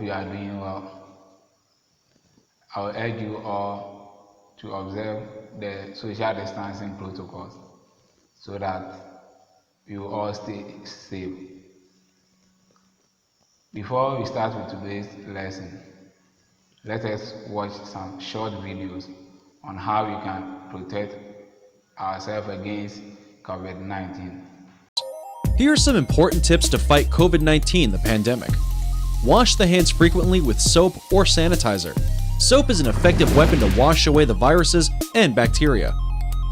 you are doing well. I will urge you all to observe the social distancing protocols so that we will all stay safe. Before we start with today's lesson, let us watch some short videos on how we can protect ourselves against COVID-19. Here are some important tips to fight COVID-19, the pandemic. Wash the hands frequently with soap or sanitizer. Soap is an effective weapon to wash away the viruses and bacteria.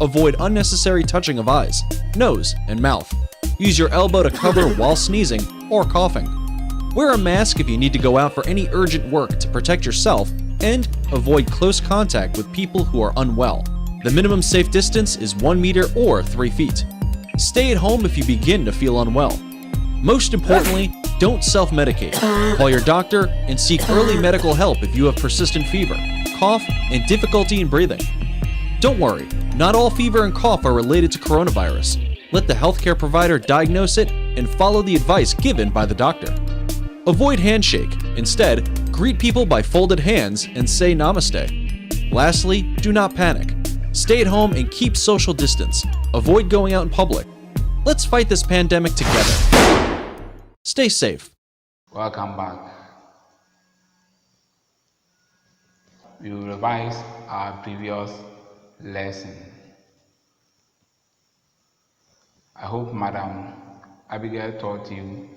Avoid unnecessary touching of eyes, nose, and mouth. Use your elbow to cover while sneezing or coughing. Wear a mask if you need to go out for any urgent work to protect yourself, and avoid close contact with people who are unwell. The minimum safe distance is 1 meter or 3 feet. Stay at home if you begin to feel unwell. Most importantly, don't self-medicate. Call your doctor and seek early medical help if you have persistent fever, cough, and difficulty in breathing. Don't worry, not all fever and cough are related to coronavirus. Let the healthcare provider diagnose it and follow the advice given by the doctor. Avoid handshake. Instead, greet people by folded hands and say namaste. Lastly, do not panic. Stay at home and keep social distance. Avoid going out in public. Let's fight this pandemic together. Stay safe. Welcome back. We will revise our previous lesson. I hope Madam Abigail taught you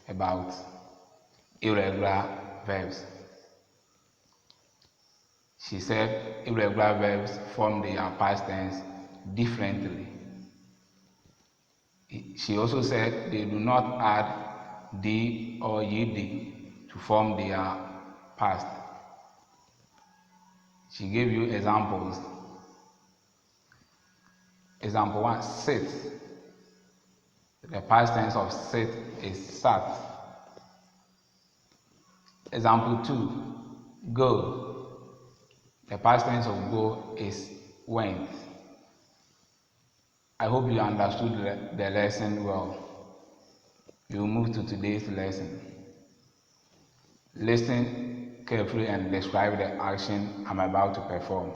about irregular verbs. She said irregular verbs form their past tense differently. She also said they do not add d or ed to form their past. She gave you examples. Example 1, sit. The past tense of sit is sat. Example 2, go. The past tense of go is went. I hope you understood the lesson well. We will move to today's lesson. Listen carefully and describe the action I'm about to perform.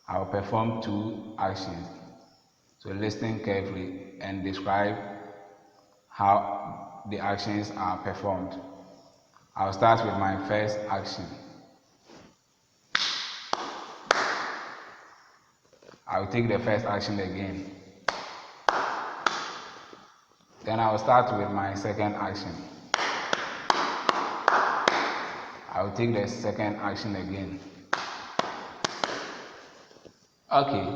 I will perform 2 actions. So listen carefully and describe how the actions are performed. I'll start with my first action. I'll take the first action again. Then I'll start with my second action. I'll take the second action again. Okay.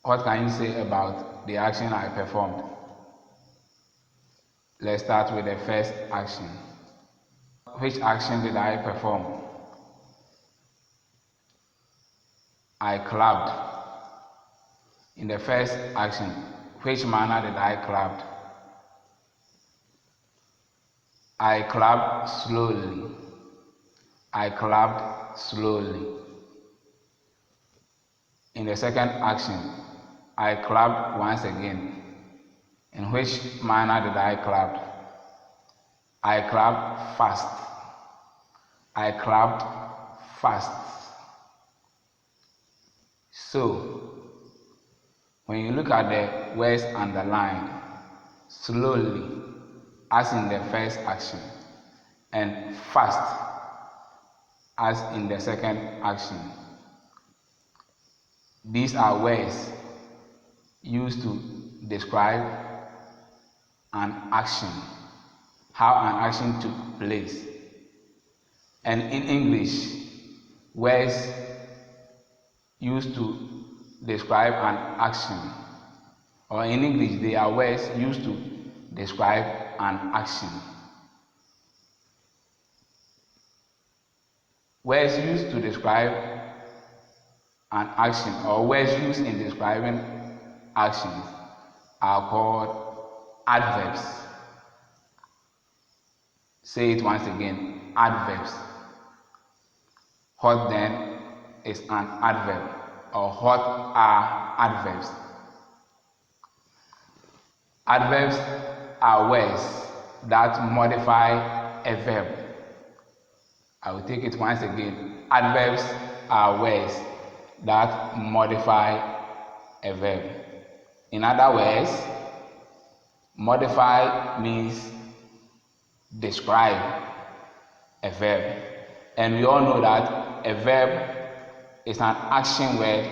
What can you say about the action I performed? Let's start with the first action. Which action did I perform? I clapped. In the first action, which manner did I clap? I clapped slowly. I clapped slowly. In the second action, I clapped once again. In which manner did I clap? I clapped fast. I clapped fast. So, when you look at the words underlined, slowly, as in the first action, and fast, as in the second action, these are words used to describe an action, how an action took place. And in English, words used to describe an action, or in English, they are words used to describe an action. Words used to describe an action, or words used in describing actions, are called adverbs. Say it once again, adverbs. What then is an adverb, or what are adverbs? Adverbs are words that modify a verb. I will take it once again. Adverbs are words that modify a verb. In other words, modify means describe a verb. And we all know that a verb is an action word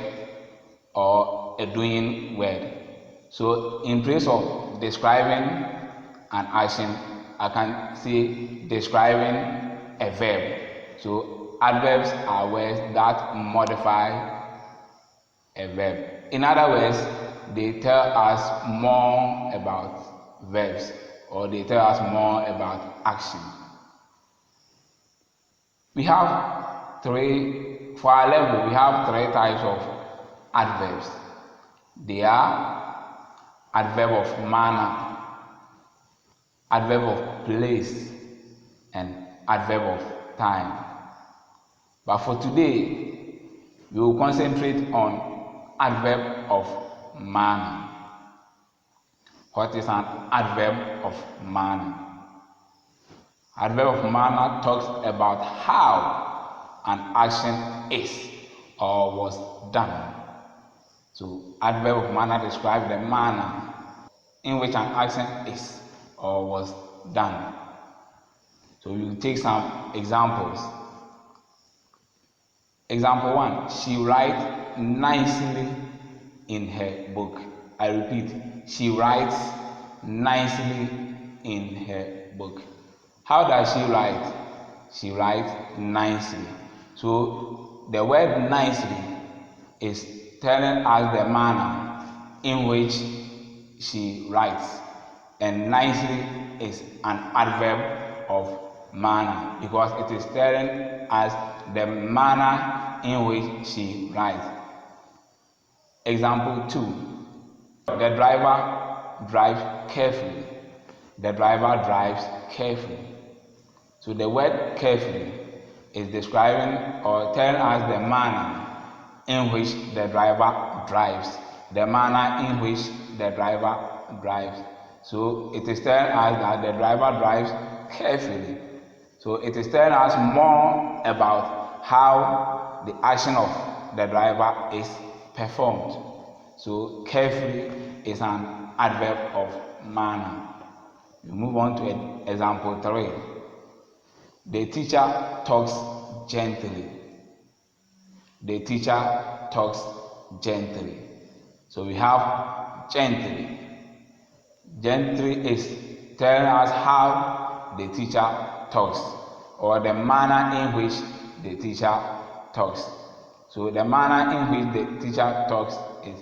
or a doing word. So in place of describing an action, I can say describing a verb. So adverbs are words that modify a verb. In other words, they tell us more about verbs, or they tell us more about action. We have for our level, we have three types of adverbs. They are adverb of manner, adverb of place, and adverb of time. But for today, we will concentrate on adverb of manner. What is an adverb of manner? Adverb of manner talks about how an action is or was done. So adverb of manner describes the manner in which an action is or was done. So we will take some examples. Example 1, she writes nicely in her book. I repeat, she writes nicely in her book. How does she write? She writes nicely. So the word nicely is telling us the manner in which she writes. And nicely is an adverb of manner because it is telling us the manner in which she writes. Example 2. The driver drives carefully. The driver drives carefully. So the word carefully is describing or telling us the manner in which the driver drives. The manner in which the driver drives. So it is telling us that the driver drives carefully. So it is telling us more about how the action of the driver is performed. So carefully is an adverb of manner. We move on to example 3. The teacher talks gently. The teacher talks gently. So we have gently. Gently is telling us how the teacher talks or the manner in which the teacher talks. So the manner in which the teacher talks is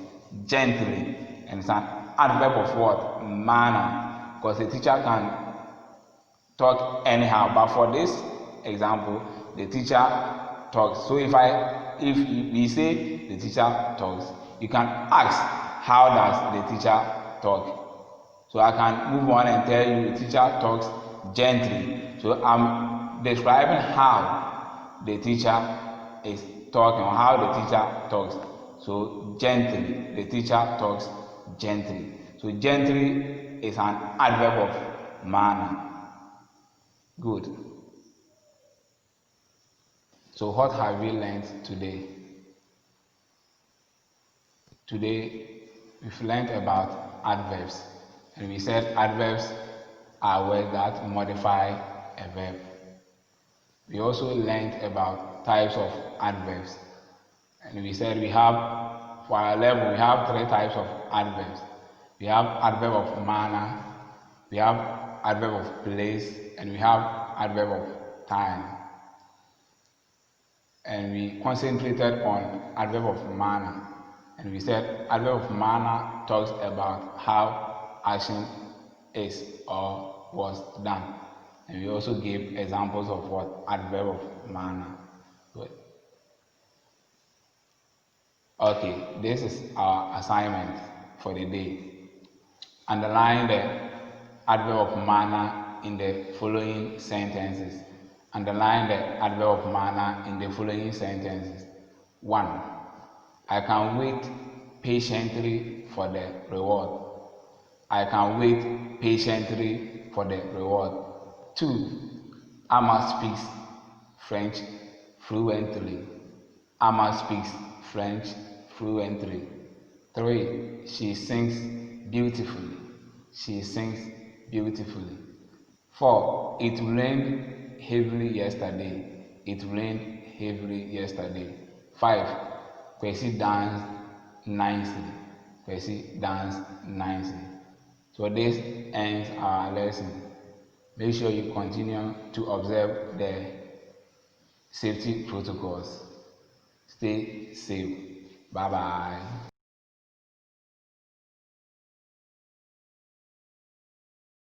gently, and it's an adverb of what? Manner, because the teacher can talk anyhow, but for this example, the teacher talks. So if we say the teacher talks, you can ask, how does the teacher talk? So I can move on and tell you the teacher talks gently. So I'm describing how the teacher is talking, or how the teacher talks. So gently, the teacher talks gently. So gently is an adverb of manner. Good. So what have we learned today? Today we've learned about adverbs, and we said adverbs are words that modify a verb. We also learned about types of adverbs, and we said we have, for our level, we have 3 types of adverbs. We have adverb of manner, we have adverb of place, and we have adverb of time. And we concentrated on adverb of manner, and we said adverb of manner talks about how action is or was done. And we also gave examples of what adverb of manner. Good. Okay, this is our assignment for the day. Underline the adverb of manner in the following sentences. Underline the adverb of manner in the following sentences. 1. I can wait patiently for the reward. I can wait patiently for the reward. 2. Amma speaks French fluently. Amma speaks French fluently. 3. She sings beautifully. She sings beautifully. 4. It rained heavily yesterday. It rained heavily yesterday. 5. Percy danced nicely. Percy danced nicely. So this ends our lesson. Make sure you continue to observe the safety protocols. Stay safe. Bye bye.